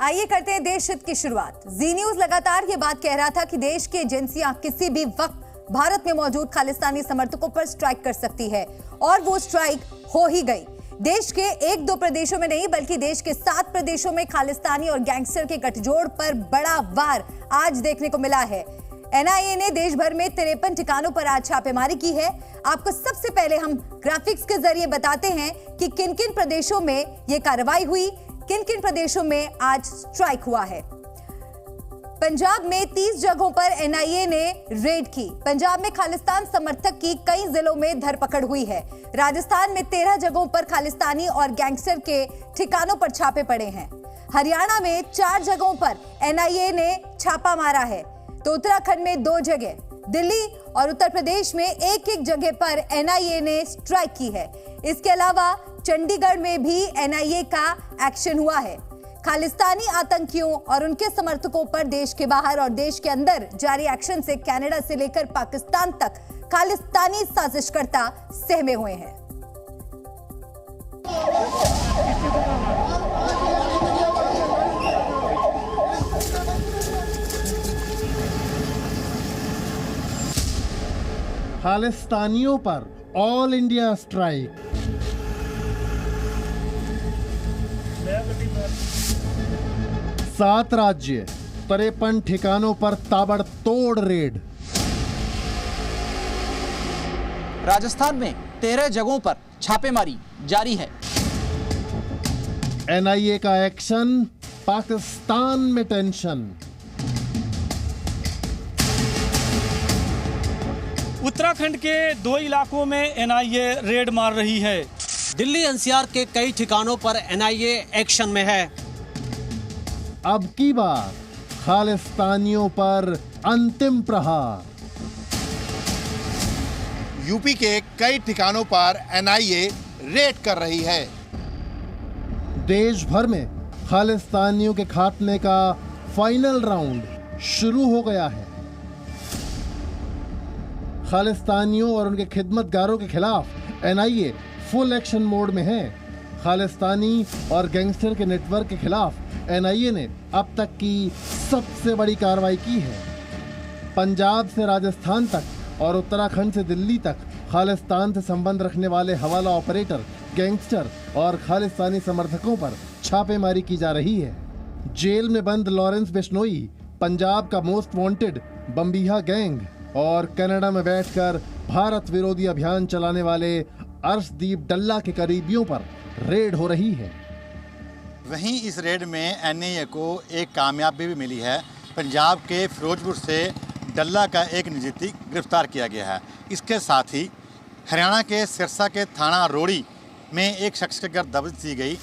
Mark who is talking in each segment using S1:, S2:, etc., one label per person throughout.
S1: आइए करते हैं देश हित की शुरुआत। जी न्यूज लगातार ये बात कह रहा था कि देश की एजेंसियां किसी भी वक्त भारत में मौजूद खालिस्तानी समर्थकों पर स्ट्राइक कर सकती है और वो स्ट्राइक हो ही गई। देश के 1-2 प्रदेशों में नहीं बल्कि देश के 7 प्रदेशों में खालिस्तानी और गैंगस्टर के गठजोड़ पर बड़ा वार आज देखने को मिला है। एनआईए ने देश भर में 53 ठिकानों पर आज छापेमारी की है। आपको सबसे पहले हम ग्राफिक्स के जरिए बताते हैं कि किन किन प्रदेशों में यह कार्रवाई हुई, किन किन प्रदेशों में आज स्ट्राइक हुआ है। पंजाब में 30 जगहों पर एनआईए ने रेड की। पंजाब में खालिस्तान समर्थक की कई जिलों में धरपकड़ हुई है। राजस्थान में 13 जगहों पर खालिस्तानी और गैंगस्टर के ठिकानों पर छापे पड़े हैं। हरियाणा में 4 जगहों पर एनआईए ने छापा मारा है, तो उत्तराखंड में 2 जगह, दिल्ली और उत्तर प्रदेश में एक जगह पर एनआईए ने स्ट्राइक की है। इसके अलावा चंडीगढ़ में भी एनआईए का एक्शन हुआ है। खालिस्तानी आतंकियों और उनके समर्थकों पर देश के बाहर और देश के अंदर जारी एक्शन से कनाडा से लेकर पाकिस्तान तक खालिस्तानी साजिशकर्ता सहमे हुए हैं।
S2: खालिस्तानियों पर ऑल इंडिया स्ट्राइक। सात राज्य 53 ठिकानों पर ताबड़तोड़ रेड।
S3: राजस्थान में 13 जगहों पर छापेमारी जारी है।
S2: एनआईए का एक्शन, पाकिस्तान में टेंशन।
S4: उत्तराखंड के 2 इलाकों में एनआईए रेड मार रही है।
S5: दिल्ली एनसीआर के कई ठिकानों पर एनआईए एक्शन में है।
S2: अब की बार खालिस्तानियों पर अंतिम प्रहार।
S6: यूपी के कई ठिकानों पर एनआईए रेड कर रही है।
S2: देश भर में खालिस्तानियों के खात्मे का फाइनल राउंड शुरू हो गया है। खालिस्तानियों और उनके खिदमतगारों के खिलाफ एनआईए फुल एक्शन मोड में है। खालिस्तानी और गैंगस्टर के नेटवर्क के खिलाफ एनआईए ने अब तक की सबसे बड़ी कार्रवाई की है। पंजाब से राजस्थान तक और उत्तराखंड से दिल्ली तक खालिस्तान से संबंध रखने वाले हवाला ऑपरेटर, गैंगस्टर और खालिस्तानी समर्थकों पर छापेमारी की जा रही है। जेल में बंद लॉरेंस बिश्नोई, पंजाब का मोस्ट वांटेड बम्बिहा गैंग और कनाडा में बैठकर भारत विरोधी अभियान चलाने वाले अर्शदीप डल्ला के करीबियों पर रेड हो रही है।
S6: वहीं इस रेड में एनआईए को एक कामयाबी भी मिली है। पंजाब के फिरोजपुर से डल्ला का एक निजी गिरफ्तार किया गया है। इसके साथ ही हरियाणा के सिरसा के थाना रोड़ी में एक शख्स के घर दबिश दी गई।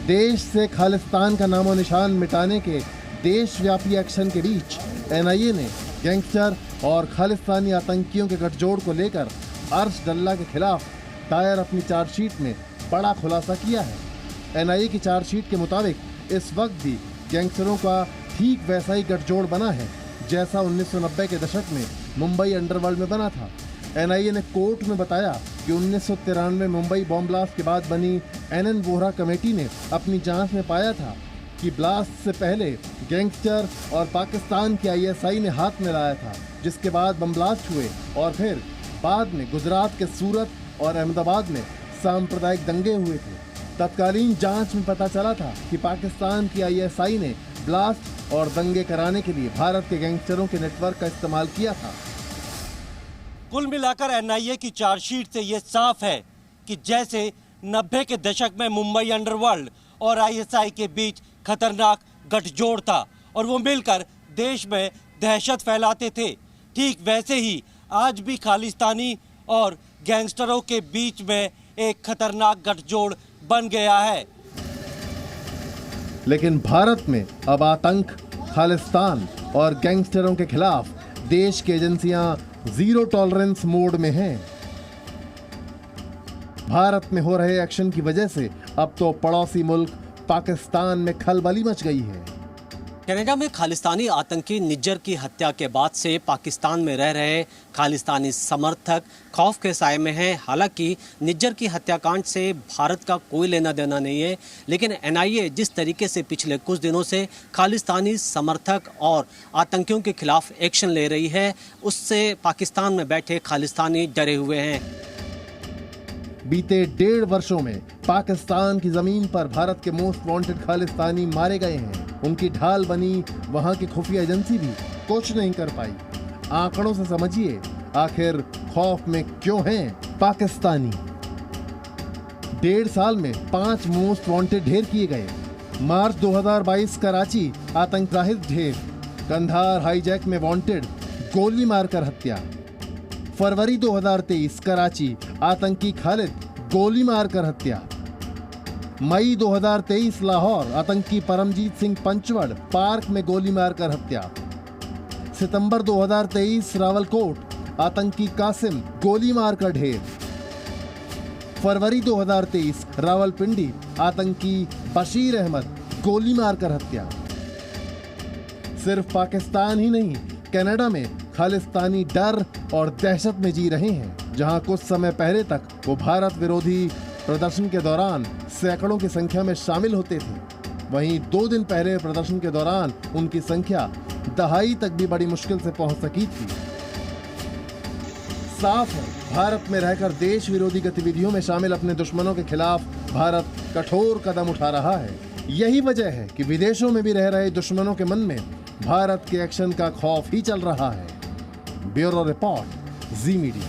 S2: देश से खालिस्तान का नामो निशान मिटाने के देशव्यापी एक्शन के बीच एनआईए ने गैंगस्टर और खालिस्तानी आतंकियों के गठजोड़ को लेकर अर्श डल्ला के खिलाफ दायर अपनी चार्जशीट में बड़ा खुलासा किया है। एनआईए की चार्जशीट के मुताबिक इस वक्त भी गैंगस्टरों का ठीक वैसा ही गठजोड़ बना है जैसा 1990 के दशक में मुंबई अंडरवर्ल्ड में बना था। एनआईए ने कोर्ट में बताया कि 1993 मुंबई बॉम्ब ब्लास्ट के बाद बनी एनएन वोहरा कमेटी ने अपनी जांच में पाया था कि ब्लास्ट से पहले गैंगस्टर और पाकिस्तान की आईएसआई ने हाथ मिलाया था, जिसके बाद बम ब्लास्ट हुए और फिर बाद में गुजरात के सूरत और अहमदाबाद में सांप्रदायिक दंगे हुए थे। तत्कालीन जांच में पता चला था कि पाकिस्तान की आईएसआई ने ब्लास्ट और दंगे कराने के लिए भारत के गैंगस्टरों के नेटवर्क का इस्तेमाल किया था।
S5: कुल मिलाकर एनआईए की चार्जशीट से यह साफ है कि जैसे 90 के दशक में मुंबई अंडरवर्ल्ड और आईएसआई के बीच खतरनाक गठजोड़ था और वो मिलकर देश में दहशत फैलाते थे, ठीक वैसे ही आज भी खालिस्तानी और गैंगस्टरों के बीच में एक खतरनाक गठजोड़ बन गया है।
S2: लेकिन भारत में अब आतंक, खालिस्तान और गैंगस्टरों के खिलाफ देश की एजेंसियां जीरो टॉलरेंस मोड में हैं। भारत में हो रहे एक्शन की वजह से अब तो पड़ोसी मुल्क पाकिस्तान में खलबली मच गई है।
S5: कनाडा में खालिस्तानी आतंकी निज्जर की हत्या के बाद से पाकिस्तान में रह रहे खालिस्तानी समर्थक खौफ के साए में हैं। हालांकि निज्जर की हत्याकांड से भारत का कोई लेना देना नहीं है, लेकिन एनआईए जिस तरीके से पिछले कुछ दिनों से खालिस्तानी समर्थक और आतंकियों के खिलाफ एक्शन ले रही है, उससे पाकिस्तान में बैठे खालिस्तानी डरे हुए हैं।
S2: बीते 1.5 वर्षों में पाकिस्तान की जमीन पर भारत के मोस्ट वांटेड खालिस्तानी मारे गए हैं। उनकी ढाल बनी वहां की खुफिया एजेंसी भी कुछ नहीं कर पाई। आंकड़ों से समझिए आखिर खौफ में क्यों हैं पाकिस्तानी। 1.5 साल में 5 मोस्ट वांटेड ढेर किए गए। मार्च 2022 कराची आतंकवादी ढेर, कंधार हाईजैक में वांटेड गोली मारकर हत्या। फरवरी 2023 कराची आतंकी खालिद गोली मारकर हत्या। मई 2023 लाहौर आतंकी परमजीत सिंह पंचवड़ पार्क में गोली मारकर हत्या। सितंबर 2023 रावलकोट आतंकी कासिम गोली मारकर ढेर। फरवरी 2023 रावलपिंडी आतंकी बशीर अहमद गोली मारकर हत्या। सिर्फ पाकिस्तान ही नहीं, कनाडा में खालिस्तानी डर और दहशत में जी रहे हैं। जहां कुछ समय पहले तक वो भारत विरोधी प्रदर्शन के दौरान सैकड़ों की संख्या में शामिल होते थे, वहीं 2 दिन पहले प्रदर्शन के दौरान उनकी संख्या 2.5 तक भी बड़ी मुश्किल से पहुंच सकी थी। साफ है, भारत में रहकर देश विरोधी गतिविधियों में शामिल अपने दुश्मनों के खिलाफ भारत कठोर कदम उठा रहा है। यही वजह है कि विदेशों में भी रह रहे दुश्मनों के मन में भारत के एक्शन का खौफ ही चल रहा है। ब्यूरो रिपोर्ट, जी मीडिया।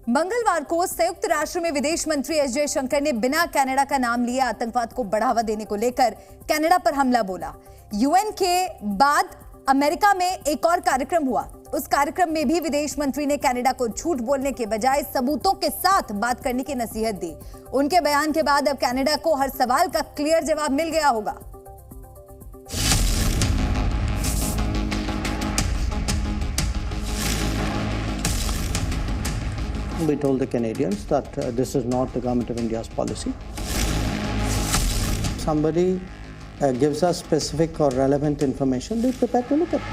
S1: मंगलवार को संयुक्त राष्ट्र में विदेश मंत्री एस जयशंकर ने बिना कनाडा का नाम लिए आतंकवाद को बढ़ावा देने को लेकर कनाडा पर हमला बोला। यूएन के बाद अमेरिका में एक और कार्यक्रम हुआ। उस कार्यक्रम में भी विदेश मंत्री ने कनाडा को झूठ बोलने के बजाय सबूतों के साथ बात करने की नसीहत दी। उनके बयान के बाद अब कनाडा को हर सवाल का क्लियर जवाब मिल गया होगा।
S7: We told the Canadians that this is not the government of India's policy. Somebody gives us specific or relevant information, be prepared to look at it.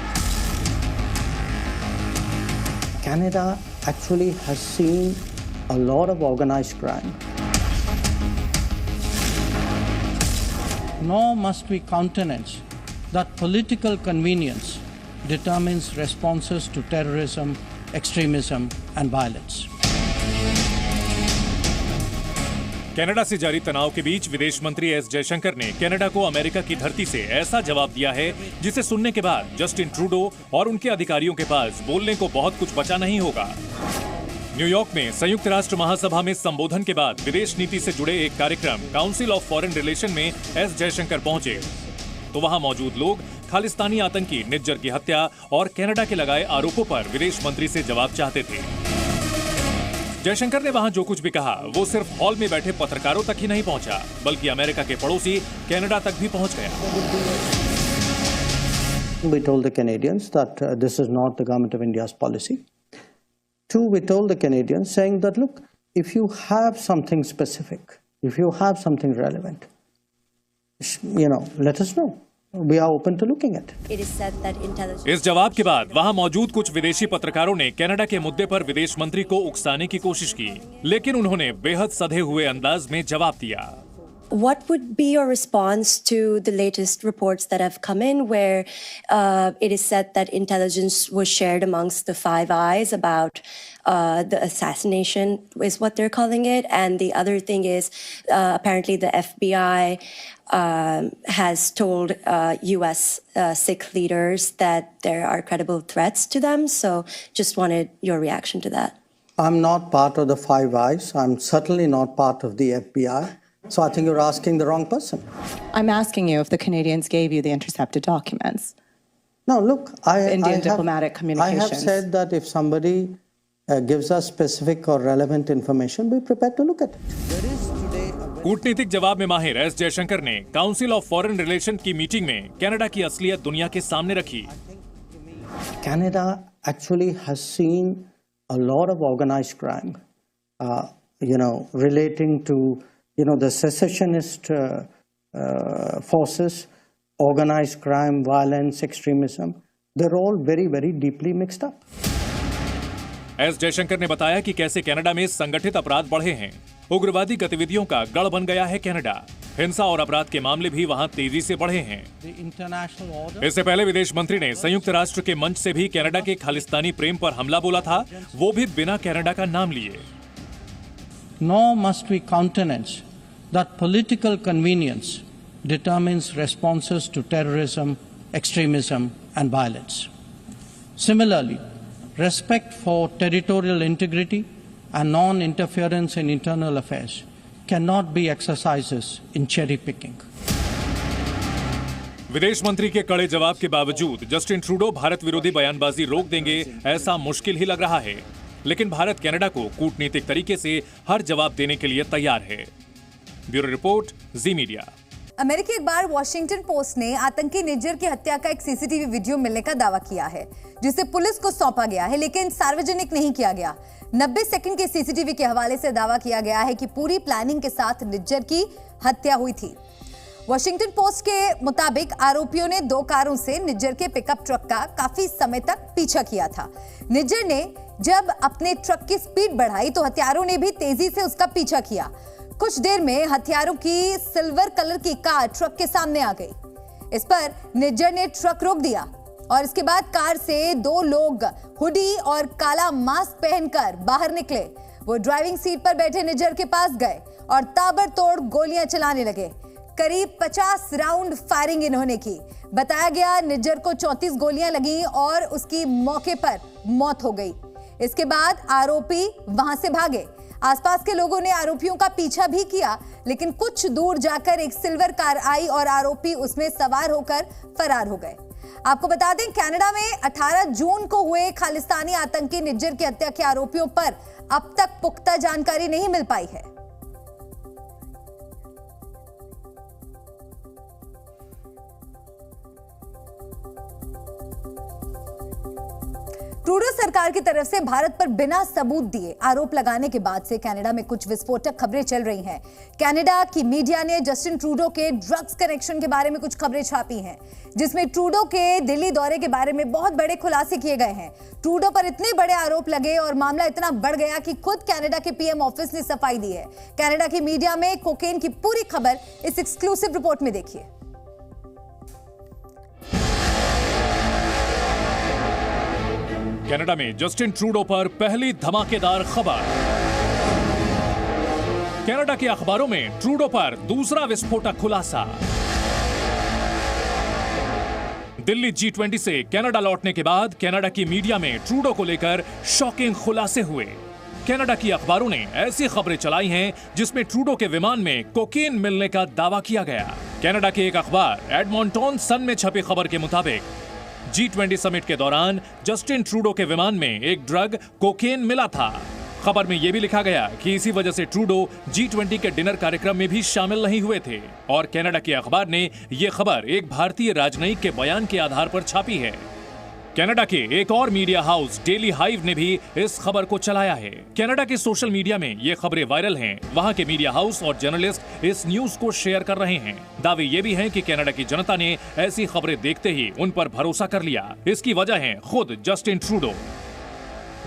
S7: Canada actually has seen a lot of organized crime.
S4: Nor must we countenance that political convenience determines responses to terrorism, extremism and violence.
S8: Canada से जारी तनाव के बीच विदेश मंत्री S Jaishankar ने Canada को America की धरती से ऐसा जवाब दिया है जिसे सुनने के बाद जस्टिन ट्रूडो और उनके अधिकारियों के पास बोलने को बहुत कुछ बचा नहीं होगा। न्यूयॉर्क में संयुक्त राष्ट्र महासभा में संबोधन के बाद विदेश नीति से जुड़े एक कार्यक्रम काउंसिल ऑफ फॉरेन रिलेशन में एस जयशंकर पहुंचे तो वहां मौजूद लोग खालिस्तानी आतंकी निज्जर की हत्या और कनाडा के लगाए आरोपों पर विदेश मंत्री से जवाब चाहते थे। जयशंकर ने वहां जो कुछ भी कहा वो सिर्फ हॉल में बैठे पत्रकारों तक ही नहीं पहुंचा, बल्कि अमेरिका के पड़ोसी कनाडा तक भी पहुंच गया।
S7: We told the Canadians that this is not the government of India's policy. 2, we told the Canadians saying that, look, if you have something specific, if you have something relevant, let us know. We are open to looking at it.
S9: It is said that intelligence...
S8: इस जवाब के बाद वहां मौजूद कुछ विदेशी पत्रकारों ने कनाडा के मुद्दे पर विदेश मंत्री को उकसाने की कोशिश की, लेकिन उन्होंने बेहद सधे हुए अंदाज में जवाब दिया।
S9: What would be your response to the latest reports that have come in where it is said that intelligence was shared amongst the Five Eyes about the assassination is what they're calling it, and the other thing is apparently the FBI has told U.S. Sikh leaders that there are credible threats to them. So just wanted your reaction to that.
S7: I'm not part of the Five Eyes. I'm certainly not part of the FBI. So I think you're asking the wrong person.
S10: I'm asking you if the Canadians gave you the intercepted documents.
S7: No, look,
S10: Indian diplomatic communications.
S7: I have said that if somebody gives us specific or relevant information, be prepared to look at it.
S8: कूटनीतिक जवाब में माहिर S Jaishankar ने council of foreign relation की meeting में Canada की असलियत दुनिया के सामने रखी।
S7: Canada actually has seen a lot of organized crime, relating to the secessionist forces organized crime, violence, extremism, they're all very, very deeply mixed up.
S8: S Jaishankar ने बताया कि कैसे कनाडा में संगठित अपराध बढ़े हैं। उग्रवादी गतिविधियों का गढ़ बन गया है कनाडा। हिंसा और अपराध के मामले भी वहां तेजी से बढ़े हैं। इससे पहले विदेश मंत्री ने संयुक्त राष्ट्र के मंच से भी कनाडा के खालिस्तानी प्रेम पर हमला बोला था, वो भी बिना कनाडा का नाम लिए।
S4: Nor must we countenance that political convenience determines responses to terrorism, extremism, and violence. Similarly, respect for territorial integrity and non-interference in internal affairs cannot be exercises in cherry picking.
S8: विदेश मंत्री के कड़े जवाब के बावजूद जस्टिन ट्रूडो भारत विरोधी बयानबाजी रोक देंगे, ऐसा मुश्किल ही लग रहा है। लेकिन भारत कनाडा को कूटनीतिक तरीके से हर जवाब देने के लिए तैयार है। ब्यूरो रिपोर्ट, जी मीडिया।
S1: अमेरिकी अखबार वॉशिंगटन पोस्ट ने आतंकी निज्जर की हत्या का एक सीसीटीवी वीडियो मिलने का दावा किया है, जिसे पुलिस को सौंपा गया है, लेकिन सार्वजनिक नहीं किया गया। 90 सेकंड के सीसीटीवी के हवाले से दावा किया गया है कि पूरी प्लानिंग के साथ निज्जर की हत्या हुई थी। वॉशिंगटन पोस्ट के मुताबिक आरोपियों ने 2 कारों से निज्जर के पिकअप ट्रक का काफी समय तक पीछा किया था। निज्जर ने जब अपने ट्रक की स्पीड बढ़ाई तो हत्यारों ने भी तेजी से उसका पीछा किया। कुछ देर में हत्यारों की सिल्वर कलर की कार ट्रक के सामने आ गई। इस पर निज्जर ने ट्रक रोक दिया और इसके बाद कार से 2 लोग हुडी और काला मास्क पहनकर बाहर निकले। वो ड्राइविंग सीट पर बैठे निज्जर के पास गए और ताबड़तोड़ गोलियां चलाने लगे। करीब 50 राउंड फायरिंग इन्होंने की। बताया गया निज्जर को 34 गोलियां लगी और उसकी मौके पर मौत हो गई। इसके बाद आरोपी वहां से भागे। आसपास के लोगों ने आरोपियों का पीछा भी किया, लेकिन कुछ दूर जाकर एक सिल्वर कार आई और आरोपी उसमें सवार होकर फरार हो गए। आपको बता दें, कनाडा में 18 जून को हुए खालिस्तानी आतंकी निज्जर की हत्या के आरोपियों पर अब तक पुख्ता जानकारी नहीं मिल पाई है। ट्रूडो सरकार की तरफ से भारत पर बिना सबूत दिए आरोप लगाने के बाद से कनाडा में कुछ विस्फोटक खबरें चल रही हैं। कनाडा की मीडिया ने जस्टिन ट्रूडो के ड्रग्स कनेक्शन के बारे में कुछ खबरें छापी हैं, जिसमें ट्रूडो के दिल्ली दौरे के बारे में बहुत बड़े खुलासे किए गए हैं। ट्रूडो पर इतने बड़े आरोप लगे और मामला इतना बढ़ गया कि खुद कनाडा के पीएम ऑफिस ने सफाई दी है। कनाडा की मीडिया में कोकेन की पूरी खबर इस एक्सक्लूसिव रिपोर्ट में देखिए।
S8: कनाडा में जस्टिन ट्रूडो पर पहली धमाकेदार खबर। कनाडा के अखबारों में ट्रूडो पर दूसरा विस्फोटक खुलासा। दिल्ली G20 से कनाडा लौटने के बाद कनाडा की मीडिया में ट्रूडो को लेकर शॉकिंग खुलासे हुए। कनाडा की अखबारों ने ऐसी खबरें चलाई हैं जिसमें ट्रूडो के विमान में कोकेन मिलने का दावा किया गया। कनाडा के एक अखबार एडमॉन्टन सन में छपी खबर के मुताबिक G20 समिट के दौरान जस्टिन ट्रूडो के विमान में एक ड्रग कोकेन मिला था। खबर में यह भी लिखा गया कि इसी वजह से ट्रूडो G20 के डिनर कार्यक्रम में भी शामिल नहीं हुए थे। और कनाडा के अखबार ने यह खबर एक भारतीय राजनयिक के बयान के आधार पर छापी है। कनाडा के एक और मीडिया हाउस डेली हाइव ने भी इस खबर को चलाया है। कनाडा के सोशल मीडिया में ये खबरें वायरल हैं। वहां के मीडिया हाउस और जर्नलिस्ट इस न्यूज को शेयर कर रहे हैं। दावे ये भी हैं कि कनाडा की जनता ने ऐसी खबरें देखते ही उन पर भरोसा कर लिया। इसकी वजह है खुद जस्टिन ट्रूडो।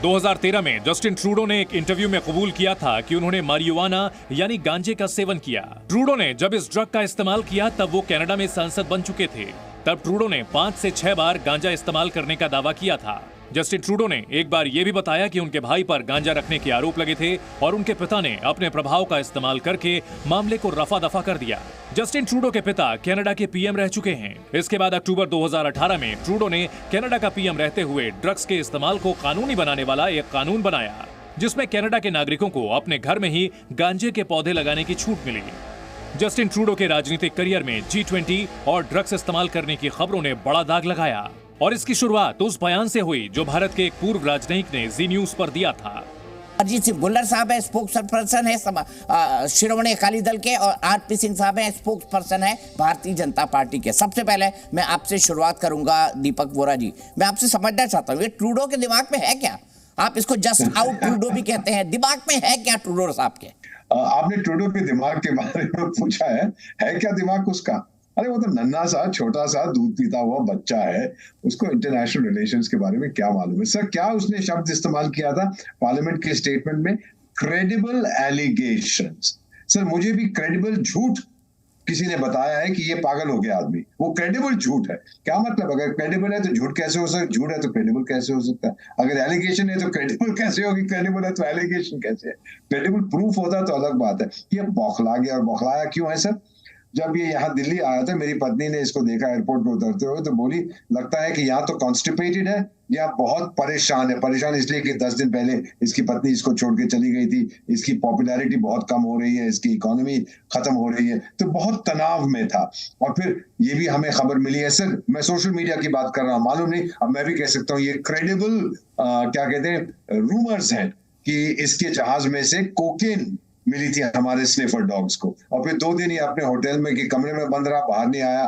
S8: 2013 में जस्टिन ट्रूडो ने एक इंटरव्यू में कबूल किया था कि उन्होंने मारिजुआना यानी गांजे का सेवन किया। ट्रूडो ने जब इस ड्रग का इस्तेमाल किया तब वो कनाडा में सांसद बन चुके थे। तब ट्रूडो ने 5 से 6 बार गांजा इस्तेमाल करने का दावा किया था। जस्टिन ट्रूडो ने एक बार यह भी बताया कि उनके भाई पर गांजा रखने के आरोप लगे थे और उनके पिता ने अपने प्रभाव का इस्तेमाल करके मामले को रफा दफा कर दिया। जस्टिन ट्रूडो के पिता कनाडा के पीएम रह चुके हैं। इसके बाद अक्टूबर 2018 में ट्रूडो ने कनाडा का पीएम रहते हुए ड्रग्स के इस्तेमाल को कानूनी बनाने वाला एक कानून बनाया, जिसमें कनाडा के नागरिकों को अपने घर में ही गांजे के पौधे लगाने की छूट मिली। जस्टिन ट्रूडो के राजनीतिक करियर में G20 और ड्रग्स इस्तेमाल करने की खबरों ने बड़ा दाग लगाया और इसकी शुरुआत उस बयान से हुई जो भारत के एक पूर्व राजनयिक ने जी न्यूज पर दिया था।
S11: अजीत सिंह भुल्लर साहब है, स्पोक्स पर्सन है शिरोमणि अकाली दल के, और आरपी सिंह साहब है, स्पोक्स पर्सन है भारतीय जनता पार्टी के। सबसे पहले मैं आपसे शुरुआत करूंगा दीपक वोरा जी, मैं आपसे समझना चाहता हूँ ये ट्रूडो के दिमाग में है क्या? आप इसको जस्ट आउट ट्रूडो भी कहते हैं, दिमाग में है क्या ट्रूडो साहब के?
S12: आपने ट्रूडो के दिमाग के बारे में पूछा है क्या दिमाग उसका? अरे वो तो नन्हा सा छोटा सा दूध पीता हुआ बच्चा है, उसको इंटरनेशनल रिलेशंस के बारे में क्या मालूम है। सर क्या उसने शब्द इस्तेमाल किया था पार्लियामेंट के स्टेटमेंट में? Credible allegations. सर मुझे भी क्रेडिबल झूठ किसी ने बताया है कि ये पागल हो गया आदमी, वो क्रेडिबल झूठ है। क्या मतलब? अगर क्रेडिबल है तो झूठ कैसे हो सकता? झूठ है तो क्रेडिबल कैसे हो सकता है? अगर एलिगेशन है तो क्रेडिबल कैसे होगी? क्रेडिबल है तो एलिगेशन कैसे है? क्रेडिबल प्रूफ होता तो अलग बात है। ये बौखला गया। और बौखलाया क्यों है सर? जब ये यहाँ दिल्ली आया था, मेरी पत्नी ने इसको देखा एयरपोर्ट पे उतरते हुए, तो बोली लगता है कि यहाँ तो कॉन्स्टिपेटेड है या बहुत परेशान है। परेशान इसलिए कि 10 दिन पहले इसकी पत्नी इसको छोड़ के चली गई थी, इसकी पॉपुलैरिटी बहुत कम हो रही है, इसकी इकोनॉमी खत्म हो रही है, तो बहुत तनाव में था। और फिर ये भी हमें खबर मिली है सर, मैं सोशल मीडिया की बात कर रहा हूँ, मालूम नहीं, अब मैं भी कह सकता हूँ ये क्रेडिबल क्या कहते हैं रूमर्स हैं कि इसके जहाज में से कोकेन मिली थी हमारे स्निफर डॉग्स को। और फिर 2 दिन ये अपने होटल में के कमरे में बंद रहा, बाहर नहीं आया।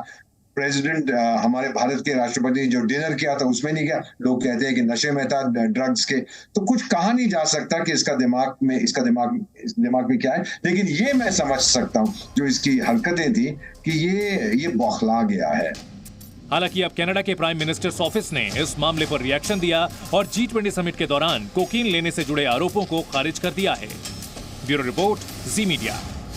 S12: प्रेसिडेंट हमारे भारत के राष्ट्रपति ने जो डिनर किया था उसमें नहीं गया। लोग कहते हैं कि नशे में था, ड्रग्स के। तो कुछ कहा नहीं जा सकता कि इसका दिमाग में क्या है, लेकिन ये मैं समझ सकता हूँ जो इसकी हरकतें थी कि ये बौखला गया है।
S8: हालांकि अब कनाडा के प्राइम मिनिस्टर्स ऑफिस ने इस मामले पर रिएक्शन दिया और G20 समिट के दौरान कोकीन लेने से जुड़े आरोपों को खारिज कर दिया है। ब्यूरो रिपोर्ट, जी मीडिया।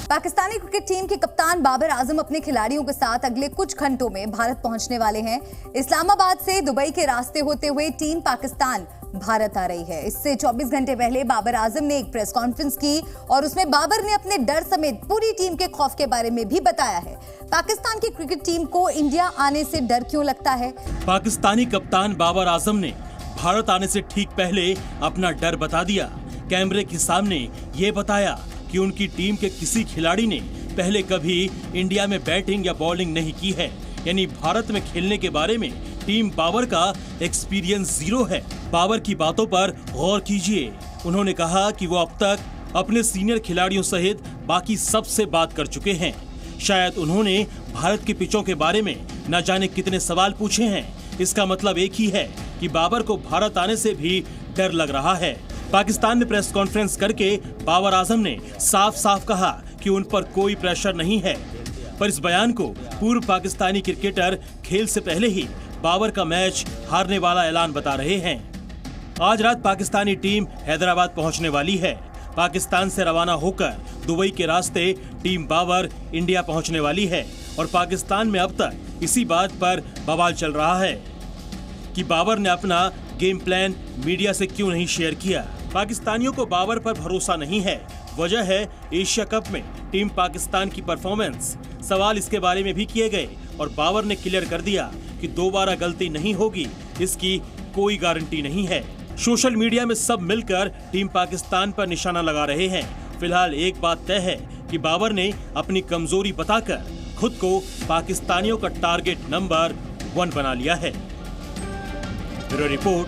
S1: पाकिस्तानी क्रिकेट टीम के कप्तान बाबर आजम अपने खिलाड़ियों के साथ अगले कुछ घंटों में भारत पहुंचने वाले हैं। इस्लामाबाद से दुबई के रास्ते होते हुए टीम पाकिस्तान भारत आ रही है। इससे 24 घंटे पहले बाबर आजम ने एक प्रेस कॉन्फ्रेंस की और उसमें बाबर ने अपने डर समेत पूरी टीम के खौफ के बारे में भी बताया है। पाकिस्तान की क्रिकेट टीम को इंडिया आने से डर क्यों लगता है?
S5: पाकिस्तानी कप्तान बाबर आजम ने भारत आने से ठीक पहले अपना डर बता दिया। कैमरे के सामने ये बताया कि उनकी टीम के किसी खिलाड़ी ने पहले कभी इंडिया में बैटिंग या बॉलिंग नहीं की है, यानी भारत में खेलने के बारे में टीम बाबर का एक्सपीरियंस 0 है। बाबर की बातों पर गौर कीजिए। उन्होंने कहा कि वो अब तक अपने सीनियर खिलाड़ियों सहित बाकी सबसे बात कर चुके हैं। शायद उन्होंने भारत के पिचों के बारे में न जाने कितने सवाल पूछे हैं। इसका मतलब एक ही है कि बाबर को भारत आने से भी डर लग रहा है। पाकिस्तान में प्रेस कॉन्फ्रेंस करके बाबर आजम ने साफ साफ कहा कि उन पर कोई प्रेशर नहीं है। पर इस बयान को पूर्व पाकिस्तानी क्रिकेटर खेल से पहले ही बाबर का मैच हारने वाला ऐलान बता रहे हैं। आज रात पाकिस्तानी टीम हैदराबाद पहुंचने वाली है। पाकिस्तान से रवाना होकर दुबई के रास्ते टीम बाबर इंडिया पहुंचने वाली है और पाकिस्तान में अब तक इसी बात पर बवाल चल रहा है कि बाबर ने अपना गेम प्लान मीडिया से क्यों नहीं शेयर किया। पाकिस्तानियों को बाबर पर भरोसा नहीं है। वजह है एशिया कप में टीम पाकिस्तान की परफॉर्मेंस। सवाल इसके बारे में भी किए गए और बाबर ने क्लियर कर दिया कि दोबारा गलती नहीं होगी, इसकी कोई गारंटी नहीं है। सोशल मीडिया में सब मिलकर टीम पाकिस्तान पर निशाना लगा रहे हैं। फिलहाल एक बात तय है कि बाबर ने अपनी कमजोरी बताकर खुद को पाकिस्तानियों का टारगेट नंबर 1 बना लिया है। ब्यूरो रिपोर्ट,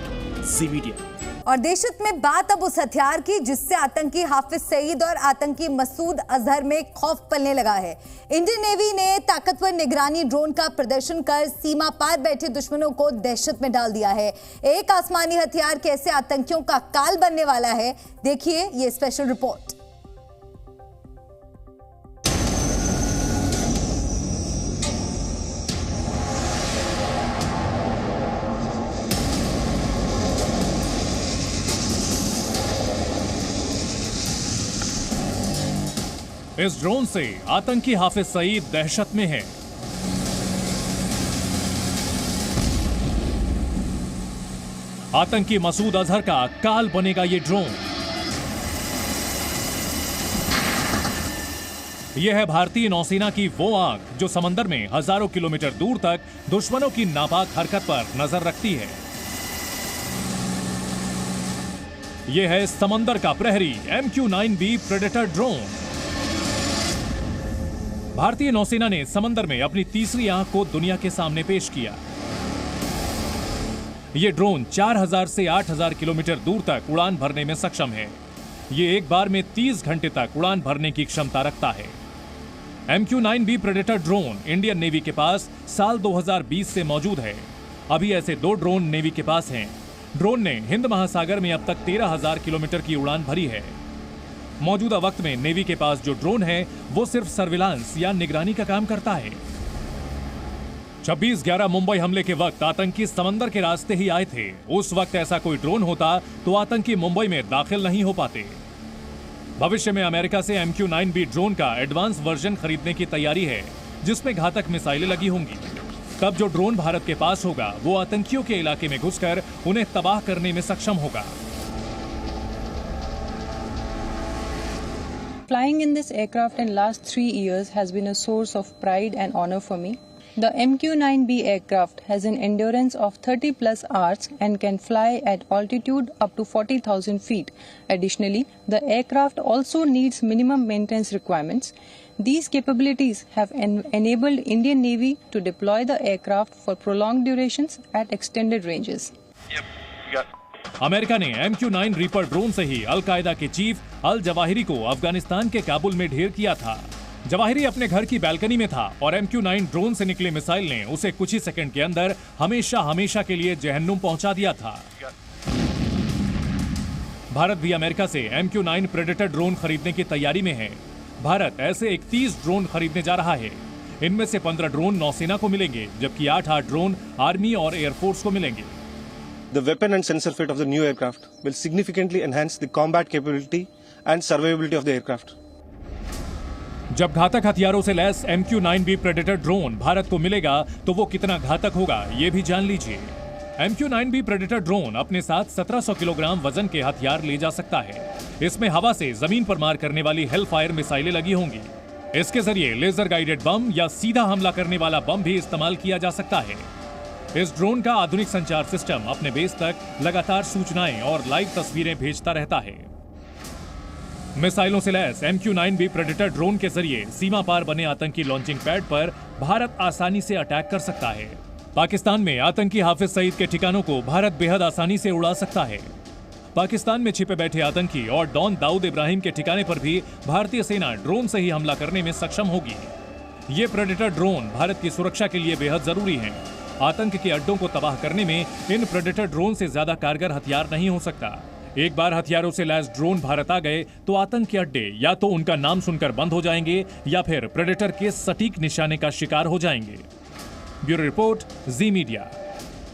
S5: जी मीडिया।
S1: और देशहित में बात अब उस हथियार की जिससे आतंकी हाफिज सईद और आतंकी मसूद अजहर में खौफ पलने लगा है। इंडियन नेवी ने ताकतवर निगरानी ड्रोन का प्रदर्शन कर सीमा पार बैठे दुश्मनों को दहशत में डाल दिया है। एक आसमानी हथियार कैसे आतंकियों का काल बनने वाला है, देखिए ये स्पेशल रिपोर्ट।
S8: इस ड्रोन से आतंकी हाफिज सईद दहशत में है। आतंकी मसूद अजहर का काल बनेगा ये ड्रोन। यह है भारतीय नौसेना की वो आंख जो समंदर में हजारों किलोमीटर दूर तक दुश्मनों की नापाक हरकत पर नजर रखती है। यह है समंदर का प्रहरी MQ-9B प्रेडेटर ड्रोन। भारतीय नौसेना ने समंदर में अपनी तीसरी आंख को दुनिया के सामने पेश किया। यह ड्रोन 4000 से 8000 किलोमीटर दूर तक उड़ान भरने में सक्षम है। यह एक बार में 30 घंटे तक उड़ान भरने की क्षमता रखता है। MQ-9B predator drone Indian navy के पास साल 2020 से मौजूद है। अभी ऐसे 2 ड्रोन नेवी के पास हैं। ड्रोन ने हिंद महासागर में अब तक 13,000 किलोमीटर की उड़ान भरी है। मौजूदा वक्त में नेवी के पास जो ड्रोन है वो सिर्फ सर्विलांस या निगरानी का काम करता है। 26/11 मुंबई हमले के वक्त आतंकी समंदर के रास्ते ही आए थे। उस वक्त ऐसा कोई ड्रोन होता तो आतंकी मुंबई में दाखिल नहीं हो पाते। भविष्य में अमेरिका से MQ-9B ड्रोन का एडवांस वर्जन खरीदने की तैयारी है, जिसमें घातक मिसाइलें लगी होंगी। तब जो ड्रोन भारत के पास होगा वो आतंकियों के इलाके में घुसकर उन्हें तबाह करने में सक्षम होगा।
S13: Flying in this aircraft in last 3 years has been a source of pride and honor for me. The MQ-9B aircraft has an endurance of 30 plus hours and can fly at altitude up to 40,000 feet. Additionally, the aircraft also needs minimum maintenance requirements. These capabilities have enabled Indian Navy to deploy the aircraft for prolonged durations at extended ranges.
S8: America ने MQ-9 reaper drone से ही al Qaeda के chief al Zawahiri को अफगानिस्तान के काबुल में ढेर किया था। Zawahiri अपने घर की बालकनी में था और MQ-9 ड्रोन से निकले मिसाइल ने उसे कुछ ही सेकंड के अंदर हमेशा के लिए जहन्नुम पहुंचा दिया था। भारत भी अमेरिका से MQ-9 प्रेडेटर ड्रोन खरीदने की तैयारी में है। भारत ऐसे 31 ड्रोन खरीदने जा रहा है। इनमें से 15 ड्रोन नौसेना को मिलेंगे, जबकि 8 ड्रोन आर्मी और एयरफोर्स को मिलेंगे।
S14: The weapon and sensor fit of the new aircraft will significantly enhance the combat capability and survivability of the aircraft.
S8: जब घातक हथियारों से lace MQ-9B predator drone Bharat को मिलेगा तो वो कितना घातक होगा ये भी जान लीजिए। MQ-9B प्रेडेटर ड्रोन अपने साथ 1700 किलोग्राम वजन के हथियार ले जा सकता है। इसमें हवा से जमीन पर मार करने वाली हेलफायर मिसाइलें लगी होंगी। इसके जरिए लेजर गाइडेड बम या सीधा हमला करने वाला बम भी इस्तेमाल किया जा सकता है। इस ड्रोन का आधुनिक संचार सिस्टम अपने बेस तक लगातार सूचनाएं और लाइव तस्वीरें भेजता रहता है। मिसाइलों से लैस MQ-9B प्रेडेटर ड्रोन के जरिए सीमा पार बने आतंकी लॉन्चिंग पैड पर भारत आसानी से अटैक कर सकता है। पाकिस्तान में आतंकी हाफिज सईद के ठिकानों को भारत बेहद आसानी से उड़ा सकता है। पाकिस्तान में छिपे बैठे आतंकी और डॉन दाऊद इब्राहिम के ठिकाने पर भी भारतीय सेना ड्रोन से ही हमला करने में सक्षम होगी। ये प्रेडेटर ड्रोन भारत की सुरक्षा के लिए बेहद जरूरी हैं। आतंक के अड्डों को तबाह करने में इन प्रेडेटर ड्रोन से ज्यादा कारगर हथियार नहीं हो सकता। एक बार हथियारों से लैस ड्रोन भारत आ गए तो आतंक के अड्डे या तो उनका नाम सुनकर बंद हो जाएंगे या फिर प्रेडेटर के सटीक निशाने का शिकार हो जाएंगे। ब्यूरो रिपोर्ट, जी मीडिया।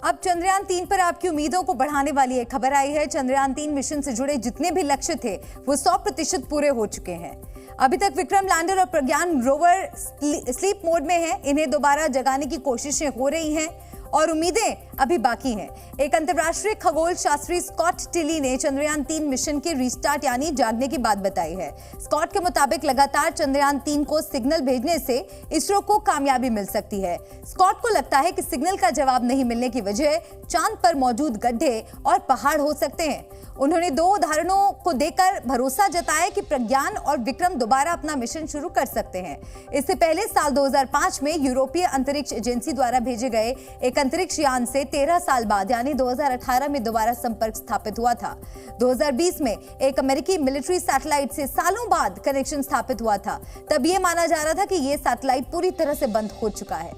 S1: अब चंद्रयान 3 पर आपकी उम्मीदों को बढ़ाने वाली एक खबर आई है। चंद्रयान 3 मिशन से जुड़े जितने भी लक्ष्य थे वो 100% पूरे हो चुके हैं। अभी तक विक्रम लैंडर और प्रज्ञान रोवर स्लीप मोड में हैं। इन्हें दोबारा जगाने की कोशिशें हो रही हैं और उम्मीदें अभी बाकी हैं। एक अंतर्राष्ट्रीय खगोल शास्त्री स्कॉट टिली ने चंद्रयान 3 मिशन के रीस्टार्ट यानी जागने की बात बताई है। स्कॉट के मुताबिक लगातार चंद्रयान 3 को सिग्नल भेजने से इसरो को कामयाबी मिल सकती है। स्कॉट को लगता है कि सिग्नल का जवाब नहीं मिलने की वजह चांद पर मौजूद गड्ढे और पहाड़ हो सकते हैं। उन्होंने 2 उदाहरणों को देकर भरोसा जताया कि प्रज्ञान और विक्रम दोबारा अपना मिशन शुरू कर सकते हैं। इससे पहले साल 2005 में यूरोपीय अंतरिक्ष एजेंसी द्वारा भेजे गए एक अंतरिक्ष यान से 13 साल बाद यानी 2018 में दोबारा संपर्क स्थापित हुआ था। 2020 में एक अमेरिकी मिलिट्री सैटेलाइट से सालों बाद कनेक्शन स्थापित हुआ था। तब यह माना जा रहा था कि यह सैटेलाइट पूरी तरह से बंद हो चुका है।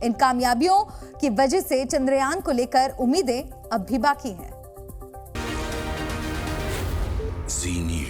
S1: इन कामयाबियों की वजह से चंद्रयान को लेकर उम्मीदें अब भी बाकी हैं।
S15: जी न्यूज़।